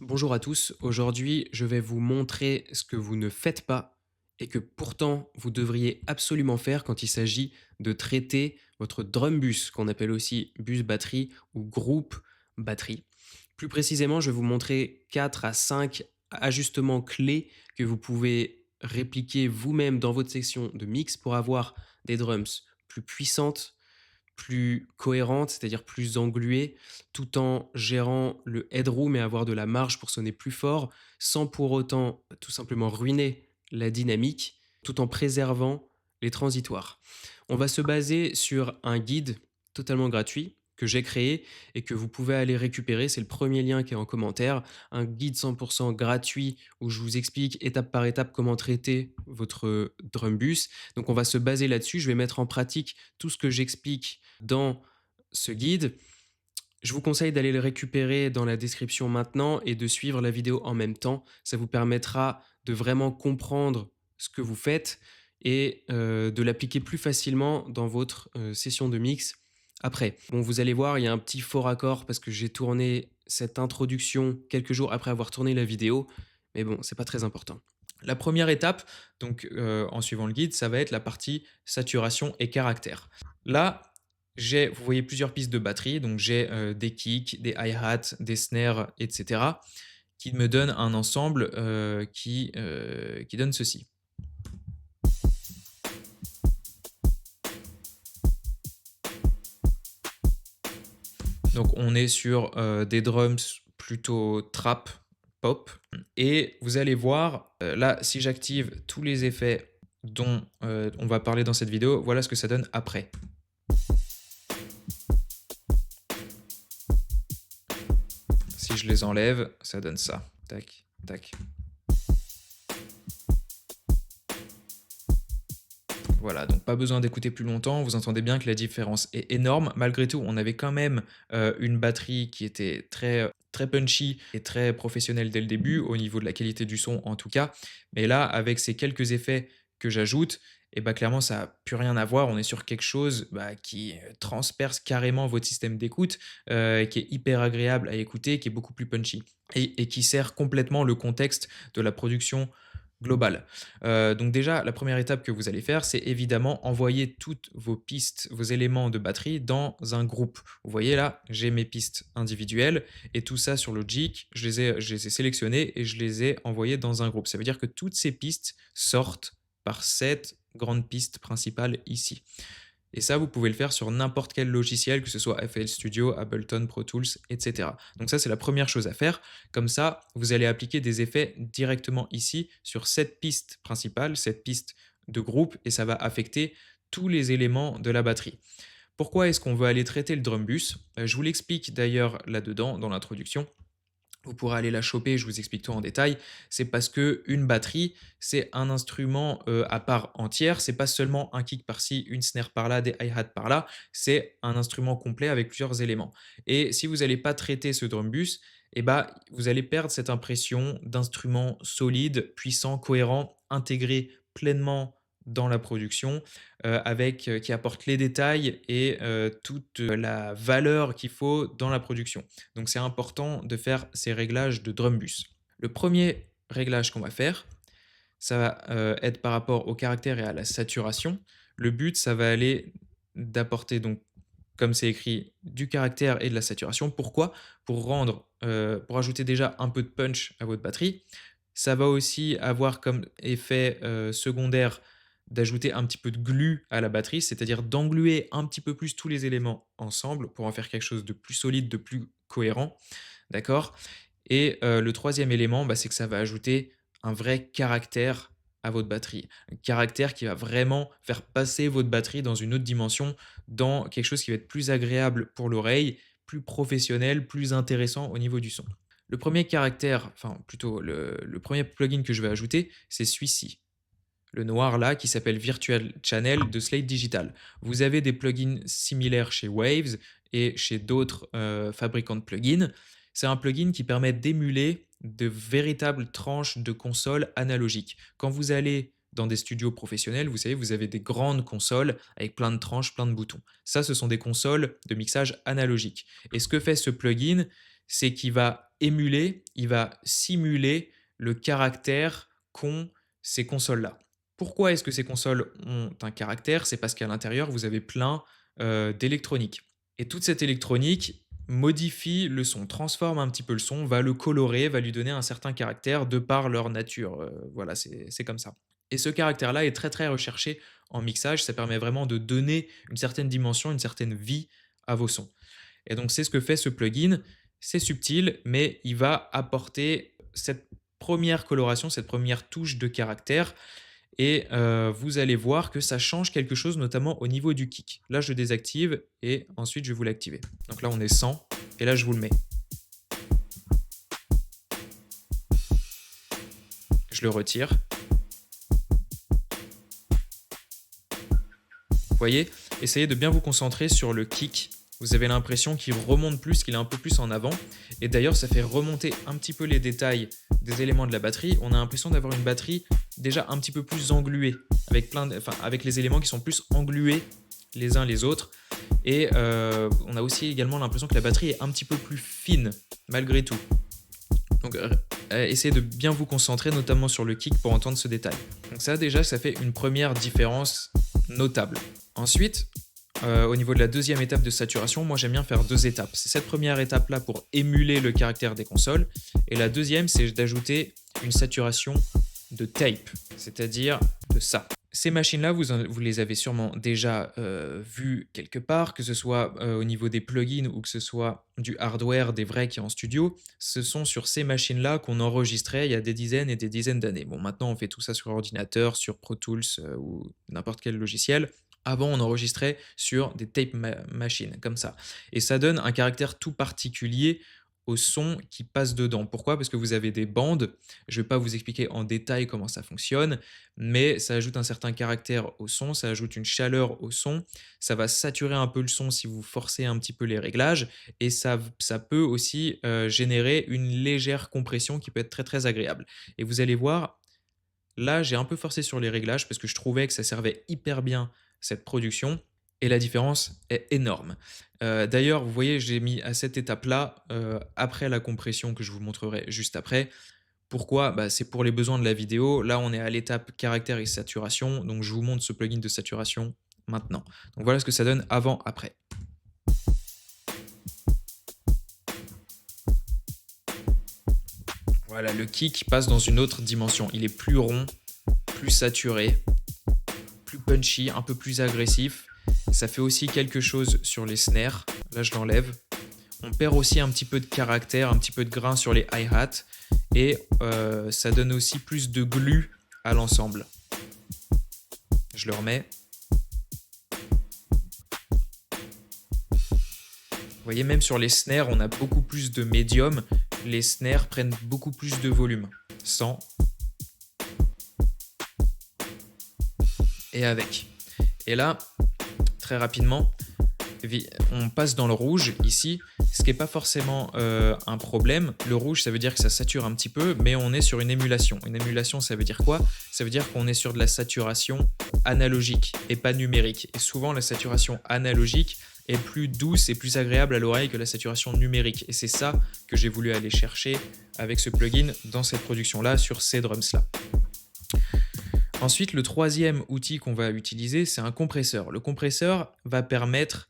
Bonjour à tous, aujourd'hui je vais vous montrer ce que vous ne faites pas et que pourtant vous devriez absolument faire quand il s'agit de traiter votre drum bus, qu'on appelle aussi bus batterie ou groupe batterie. Plus précisément, je vais vous montrer 4 à 5 ajustements clés que vous pouvez répliquer vous-même dans votre section de mix pour avoir des drums plus puissantes, plus cohérente, c'est-à-dire plus engluée, tout en gérant le headroom et avoir de la marge pour sonner plus fort, sans pour autant tout simplement ruiner la dynamique, tout en préservant les transitoires. On va se baser sur un guide totalement gratuit que j'ai créé et que vous pouvez aller récupérer. C'est le premier lien qui est en commentaire. Un guide 100% gratuit où je vous explique étape par étape comment traiter votre drum bus. Donc on va se baser là-dessus. Je vais mettre en pratique tout ce que j'explique dans ce guide. Je vous conseille d'aller le récupérer dans la description maintenant et de suivre la vidéo en même temps. Ça vous permettra de vraiment comprendre ce que vous faites et de l'appliquer plus facilement dans votre session de mix après. Bon, vous allez voir, il y a un petit faux raccord parce que j'ai tourné cette introduction quelques jours après avoir tourné la vidéo, mais bon, c'est pas très important. La première étape, donc en suivant le guide, ça va être la partie saturation et caractère. Là, vous voyez plusieurs pistes de batterie, donc j'ai des kicks, des hi-hats, des snares, etc., qui me donnent un ensemble qui donne ceci. Donc on est sur des drums plutôt trap, pop, et vous allez voir, là, si j'active tous les effets dont on va parler dans cette vidéo, voilà ce que ça donne après. Si je les enlève, ça donne ça. Tac, tac. Voilà, donc pas besoin d'écouter plus longtemps, vous entendez bien que la différence est énorme. Malgré tout, on avait quand même une batterie qui était très punchy et très professionnelle dès le début, au niveau de la qualité du son en tout cas. Mais là, avec ces quelques effets que j'ajoute, et bah clairement, ça n'a plus rien à voir. On est sur quelque chose qui transperce carrément votre système d'écoute, qui est hyper agréable à écouter, qui est beaucoup plus punchy et qui sert complètement le contexte de la production globale. Donc déjà, la première étape que vous allez faire, c'est évidemment envoyer toutes vos pistes, vos éléments de batterie dans un groupe. Vous voyez là, j'ai mes pistes individuelles et tout ça sur Logic, je les ai sélectionnées et je les ai envoyées dans un groupe. Ça veut dire que toutes ces pistes sortent par cette grande piste principale ici. Et ça, vous pouvez le faire sur n'importe quel logiciel, que ce soit FL Studio, Ableton, Pro Tools, etc. Donc ça, c'est la première chose à faire. Comme ça, vous allez appliquer des effets directement ici sur cette piste principale, cette piste de groupe, et ça va affecter tous les éléments de la batterie. Pourquoi est-ce qu'on veut aller traiter le drum bus? Je vous l'explique d'ailleurs là-dedans, dans l'introduction. Vous pourrez aller la choper, je vous explique tout en détail. C'est parce que une batterie, c'est un instrument à part entière. C'est pas seulement un kick par-ci, une snare par-là, des hi-hats par-là. C'est un instrument complet avec plusieurs éléments. Et si vous n'allez pas traiter ce drum bus, eh ben, vous allez perdre cette impression d'instrument solide, puissant, cohérent, intégré pleinement dans la production, qui apporte les détails et toute la valeur qu'il faut dans la production. Donc c'est important de faire ces réglages de drum bus. Le premier réglage qu'on va faire, ça va être par rapport au caractère et à la saturation. Le but, ça va aller d'apporter donc, comme c'est écrit, du caractère et de la saturation. Pourquoi? Pour ajouter déjà un peu de punch à votre batterie. Ça va aussi avoir comme effet secondaire d'ajouter un petit peu de glu à la batterie, c'est-à-dire d'engluer un petit peu plus tous les éléments ensemble pour en faire quelque chose de plus solide, de plus cohérent. D'accord? Et le troisième élément, c'est que ça va ajouter un vrai caractère à votre batterie. Un caractère qui va vraiment faire passer votre batterie dans une autre dimension, dans quelque chose qui va être plus agréable pour l'oreille, plus professionnel, plus intéressant au niveau du son. Le premier caractère, enfin plutôt le premier plugin que je vais ajouter, c'est celui-ci. Le noir là, qui s'appelle Virtual Channel de Slate Digital. Vous avez des plugins similaires chez Waves et chez d'autres fabricants de plugins. C'est un plugin qui permet d'émuler de véritables tranches de consoles analogiques. Quand vous allez dans des studios professionnels, vous savez, vous avez des grandes consoles avec plein de tranches, plein de boutons. Ça, ce sont des consoles de mixage analogique. Et ce que fait ce plugin, c'est qu'il va émuler, il va simuler le caractère qu'ont ces consoles-là. Pourquoi est-ce que ces consoles ont un caractère? C'est parce qu'à l'intérieur, vous avez plein, d'électronique et toute cette électronique modifie le son, transforme un petit peu le son, va le colorer, va lui donner un certain caractère de par leur nature, voilà, c'est comme ça et ce caractère-là est très, très recherché en mixage. Ça permet vraiment de donner une certaine dimension, une certaine vie à vos sons et donc c'est ce que fait ce plugin. C'est subtil, mais il va apporter cette première coloration, cette première touche de caractère et vous allez voir que ça change quelque chose, notamment au niveau du kick. Là, je désactive et ensuite je vais vous l'activer. Donc là, on est 100 et là, je vous le mets. Je le retire. Vous voyez? Essayez de bien vous concentrer sur le kick. Vous avez l'impression qu'il remonte plus, qu'il est un peu plus en avant. Et d'ailleurs, ça fait remonter un petit peu les détails des éléments de la batterie. On a l'impression d'avoir une batterie déjà un petit peu plus engluée, avec, avec les éléments qui sont plus englués les uns les autres. Et on a aussi également l'impression que la batterie est un petit peu plus fine, malgré tout. Donc, essayez de bien vous concentrer, notamment sur le kick, pour entendre ce détail. Donc ça, déjà, ça fait une première différence notable. Ensuite, au niveau de la deuxième étape de saturation, moi j'aime bien faire 2 étapes. C'est cette première étape-là pour émuler le caractère des consoles. Et la deuxième, c'est d'ajouter une saturation de tape, c'est-à-dire de ça. Ces machines-là, vous les avez sûrement déjà vues quelque part, que ce soit au niveau des plugins ou que ce soit du hardware, des vrais qui est en studio. Ce sont sur ces machines-là qu'on enregistrait il y a des dizaines et des dizaines d'années. Bon, maintenant, on fait tout ça sur ordinateur, sur Pro Tools ou n'importe quel logiciel. Avant, on enregistrait sur des tape machines, comme ça. Et ça donne un caractère tout particulier au son qui passe dedans. Pourquoi? Parce que vous avez des bandes. Je ne vais pas vous expliquer en détail comment ça fonctionne, mais ça ajoute un certain caractère au son, ça ajoute une chaleur au son, ça va saturer un peu le son si vous forcez un petit peu les réglages, et ça peut aussi générer une légère compression qui peut être très très agréable. Et vous allez voir, là j'ai un peu forcé sur les réglages parce que je trouvais que ça servait hyper bien cette production, et la différence est énorme. D'ailleurs, vous voyez, j'ai mis à cette étape-là, après la compression que je vous montrerai juste après. Pourquoi? Bah, c'est pour les besoins de la vidéo. Là, on est à l'étape caractère et saturation, donc je vous montre ce plugin de saturation maintenant. Donc voilà ce que ça donne avant, après. Voilà, le kick passe dans une autre dimension. Il est plus rond, plus saturé, plus punchy, un peu plus agressif. Ça fait aussi quelque chose sur les snares. Là, je l'enlève. On perd aussi un petit peu de caractère, un petit peu de grain sur les hi-hats. Et ça donne aussi plus de glu à l'ensemble. Je le remets. Vous voyez, même sur les snares, on a beaucoup plus de médium. Les snares prennent beaucoup plus de volume. Sans. Et avec. Et là, très rapidement, on passe dans le rouge ici, ce qui n'est pas forcément un problème. Le rouge, ça veut dire que ça sature un petit peu, mais on est sur une émulation. Une émulation, ça veut dire quoi? Ça veut dire qu'on est sur de la saturation analogique et pas numérique. Et souvent, la saturation analogique est plus douce et plus agréable à l'oreille que la saturation numérique. Et c'est ça que j'ai voulu aller chercher avec ce plugin dans cette production-là, sur ces drums-là. Ensuite, le troisième outil qu'on va utiliser, c'est un compresseur. Le compresseur va permettre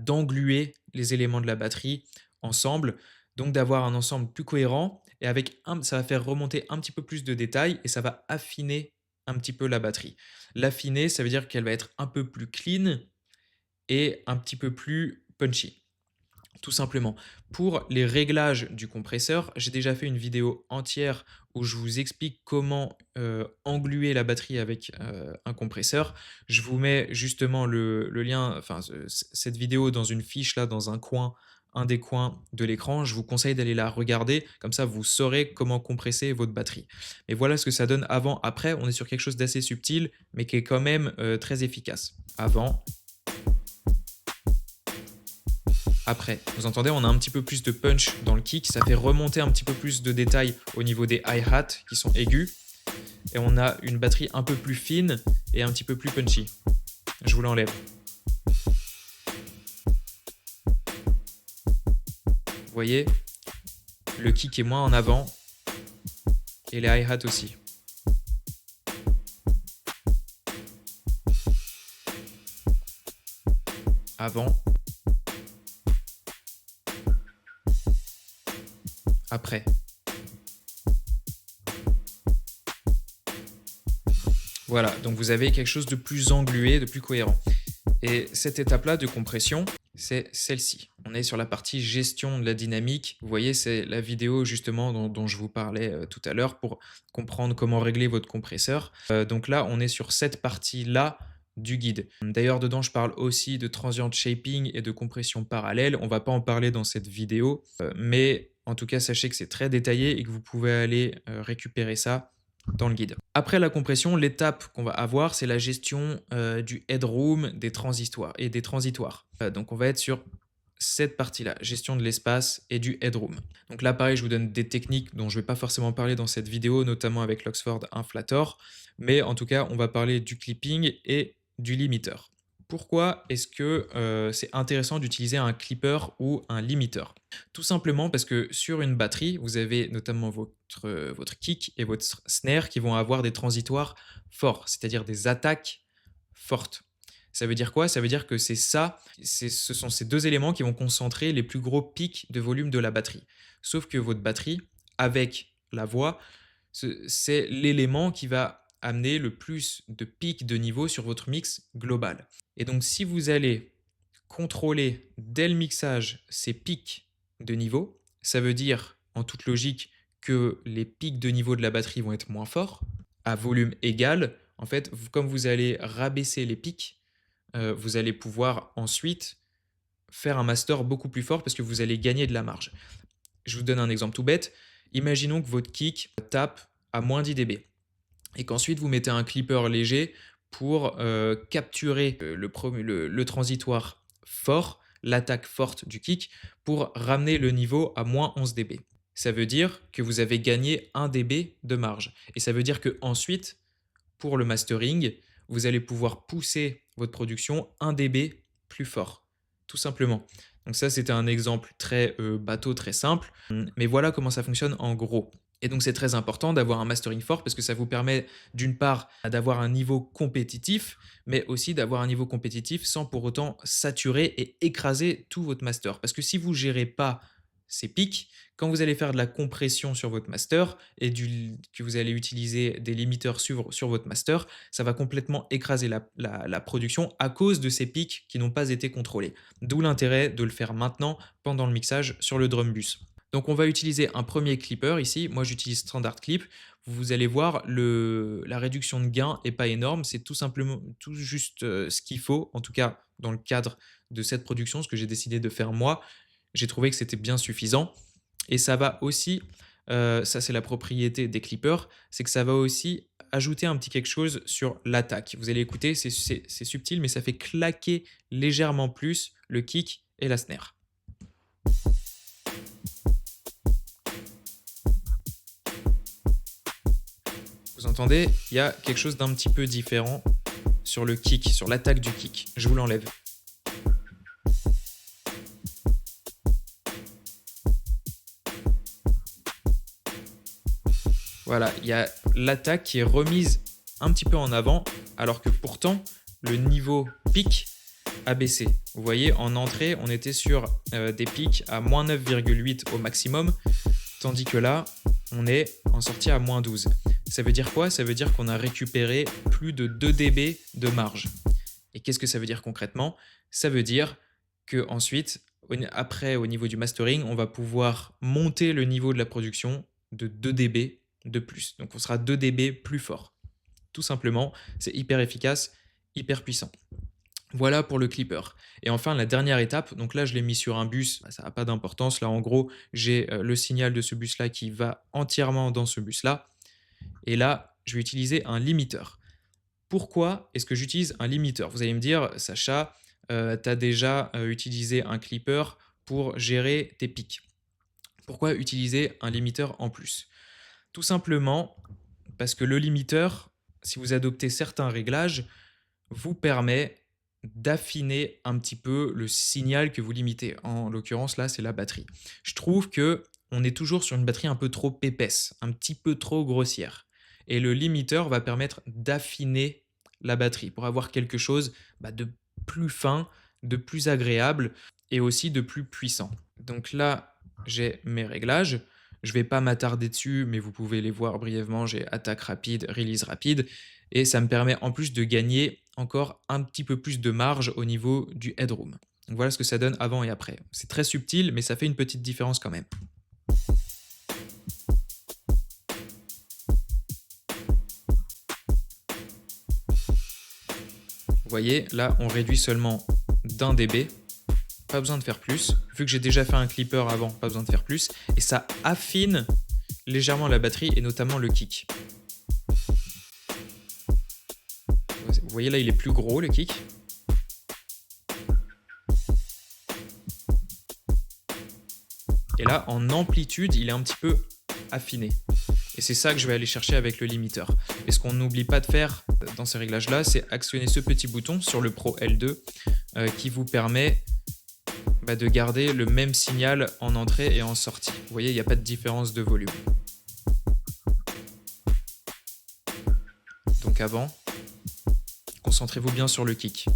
d'engluer les éléments de la batterie ensemble, donc d'avoir un ensemble plus cohérent, et ça va faire remonter un petit peu plus de détails et ça va affiner un petit peu la batterie. L'affiner, ça veut dire qu'elle va être un peu plus clean et un petit peu plus punchy. Tout simplement. Pour les réglages du compresseur, j'ai déjà fait une vidéo entière où je vous explique comment engluer la batterie avec un compresseur. Je vous mets justement le lien, cette vidéo dans une fiche là, dans un des coins de l'écran. Je vous conseille d'aller la regarder, comme ça vous saurez comment compresser votre batterie. Et voilà ce que ça donne avant, après. On est sur quelque chose d'assez subtil, mais qui est quand même très efficace. Avant. Après, vous entendez, on a un petit peu plus de punch dans le kick, ça fait remonter un petit peu plus de détails au niveau des hi-hats qui sont aigus, et on a une batterie un peu plus fine et un petit peu plus punchy. Je vous l'enlève. Vous voyez, Le kick est moins en avant et les hi-hats aussi. Avant, après. Voilà, donc vous avez quelque chose de plus englué, de plus cohérent. Et cette étape-là de compression, c'est celle-ci. On est sur la partie gestion de la dynamique. Vous voyez, c'est la vidéo justement dont je vous parlais tout à l'heure pour comprendre comment régler votre compresseur. Donc là, on est sur cette partie-là du guide. D'ailleurs, dedans, je parle aussi de transient shaping et de compression parallèle. On ne va pas en parler dans cette vidéo, mais en tout cas, sachez que c'est très détaillé et que vous pouvez aller récupérer ça dans le guide. Après la compression, l'étape qu'on va avoir, c'est la gestion du headroom, des transitoires et des transitoires. Donc on va être sur cette partie-là, gestion de l'espace et du headroom. Donc là, pareil, je vous donne des techniques dont je ne vais pas forcément parler dans cette vidéo, notamment avec l'Oxford Inflator, mais en tout cas, on va parler du clipping et du limiteur. Pourquoi est-ce que c'est intéressant d'utiliser un clipper ou un limiteur? Tout simplement parce que sur une batterie, vous avez notamment votre kick et votre snare qui vont avoir des transitoires forts, c'est-à-dire des attaques fortes. Ça veut dire quoi? Ça veut dire que ce sont ces deux éléments qui vont concentrer les plus gros pics de volume de la batterie. Sauf que votre batterie, avec la voix, c'est l'élément qui va amener le plus de pics de niveau sur votre mix global. Et donc, si vous allez contrôler dès le mixage ces pics de niveau, ça veut dire, en toute logique, que les pics de niveau de la batterie vont être moins forts, à volume égal. En fait, comme vous allez rabaisser les pics, vous allez pouvoir ensuite faire un master beaucoup plus fort parce que vous allez gagner de la marge. Je vous donne un exemple tout bête. Imaginons que votre kick tape à moins 10 dB et qu'ensuite vous mettez un clipper léger pour capturer le transitoire fort, l'attaque forte du kick, pour ramener le niveau à moins 11 dB. Ça veut dire que vous avez gagné 1 dB de marge. Et ça veut dire que ensuite, pour le mastering, vous allez pouvoir pousser votre production 1 dB plus fort, tout simplement. Donc ça, c'était un exemple très bateau, très simple, mais voilà comment ça fonctionne en gros. Et donc c'est très important d'avoir un mastering fort parce que ça vous permet d'une part d'avoir un niveau compétitif, mais aussi d'avoir un niveau compétitif sans pour autant saturer et écraser tout votre master. Parce que si vous ne gérez pas ces pics, quand vous allez faire de la compression sur votre master et que vous allez utiliser des limiteurs sur votre master, ça va complètement écraser la production à cause de ces pics qui n'ont pas été contrôlés. D'où l'intérêt de le faire maintenant pendant le mixage sur le drum bus. Donc on va utiliser un premier clipper ici. Moi j'utilise Standard Clip. Vous allez voir, la réduction de gain n'est pas énorme. C'est tout simplement tout juste ce qu'il faut, en tout cas dans le cadre de cette production, ce que j'ai décidé de faire moi. J'ai trouvé que c'était bien suffisant. Et ça va aussi, ça c'est la propriété des clippers, c'est que ça va aussi ajouter un petit quelque chose sur l'attaque. Vous allez écouter, c'est subtil, mais ça fait claquer légèrement plus le kick et la snare. Vous entendez, il y a quelque chose d'un petit peu différent sur le kick, sur l'attaque du kick. Je vous l'enlève. Voilà, il y a l'attaque qui est remise un petit peu en avant, alors que pourtant, le niveau pic a baissé. Vous voyez, en entrée, on était sur des pics à moins 9,8 au maximum, tandis que là, on est en sortie à moins 12. Ça veut dire quoi? Ça veut dire qu'on a récupéré plus de 2 dB de marge. Et qu'est-ce que ça veut dire concrètement? Ça veut dire qu'ensuite, après, au niveau du mastering, on va pouvoir monter le niveau de la production de 2 dB de plus. Donc on sera 2 dB plus fort. Tout simplement, c'est hyper efficace, hyper puissant. Voilà pour le clipper. Et enfin, la dernière étape, donc là je l'ai mis sur un bus, ça n'a pas d'importance. Là en gros, j'ai le signal de ce bus-là qui va entièrement dans ce bus-là. Et là, je vais utiliser un limiteur. Pourquoi est-ce que j'utilise un limiteur? Vous allez me dire, Sacha, tu as déjà utilisé un clipper pour gérer tes pics. Pourquoi utiliser un limiteur en plus? Tout simplement parce que le limiteur, si vous adoptez certains réglages, vous permet d'affiner un petit peu le signal que vous limitez. En l'occurrence, là, c'est la batterie. Je trouve que on est toujours sur une batterie un peu trop épaisse, un petit peu trop grossière. Et le limiteur va permettre d'affiner la batterie pour avoir quelque chose de plus fin, de plus agréable et aussi de plus puissant. Donc là, j'ai mes réglages. Je ne vais pas m'attarder dessus, mais vous pouvez les voir brièvement. J'ai attaque rapide, release rapide. Et ça me permet en plus de gagner encore un petit peu plus de marge au niveau du headroom. Donc voilà ce que ça donne avant et après. C'est très subtil, mais ça fait une petite différence quand même. Vous voyez, là, on réduit seulement d'1 dB. Pas besoin de faire plus. Vu que j'ai déjà fait un clipper avant, pas besoin de faire plus. Et ça affine légèrement la batterie et notamment le kick. Vous voyez là, il est plus gros le kick. Et là, en amplitude, il est un petit peu affiné. Et c'est ça que je vais aller chercher avec le limiteur. Et ce qu'on n'oublie pas de faire dans ces réglages-là, c'est actionner ce petit bouton sur le Pro L2 qui vous permet de garder le même signal en entrée et en sortie. Vous voyez, il n'y a pas de différence de volume. Donc avant, concentrez-vous bien sur le kick.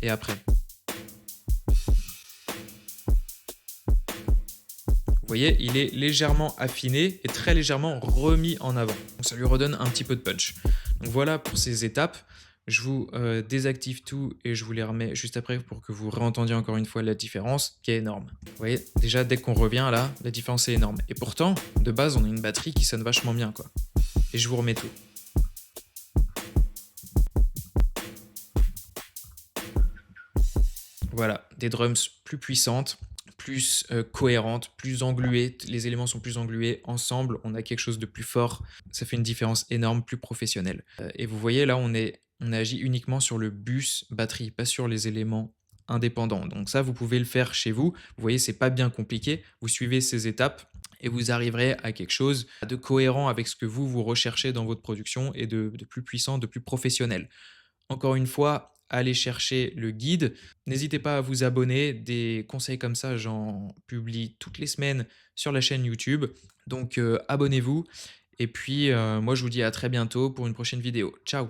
Et après. Vous voyez, il est légèrement affiné et très légèrement remis en avant. Donc ça lui redonne un petit peu de punch. Donc voilà pour ces étapes. Je vous désactive tout et je vous les remets juste après pour que vous réentendiez encore une fois la différence qui est énorme. Vous voyez, déjà dès qu'on revient là, la différence est énorme. Et pourtant, de base, on a une batterie qui sonne vachement bien, quoi. Et je vous remets tout. Voilà, des drums plus puissantes, plus cohérentes, plus engluées. Les éléments sont plus englués. Ensemble, on a quelque chose de plus fort. Ça fait une différence énorme, plus professionnelle. Et vous voyez, là, on agit uniquement sur le bus batterie, pas sur les éléments indépendants. Donc ça, vous pouvez le faire chez vous. Vous voyez, c'est pas bien compliqué. Vous suivez ces étapes et vous arriverez à quelque chose de cohérent avec ce que vous recherchez dans votre production et de plus puissant, de plus professionnel. Encore une fois, allez chercher le guide. N'hésitez pas à vous abonner. Des conseils comme ça, j'en publie toutes les semaines sur la chaîne YouTube. Donc abonnez-vous. Et puis, moi, je vous dis à très bientôt pour une prochaine vidéo. Ciao!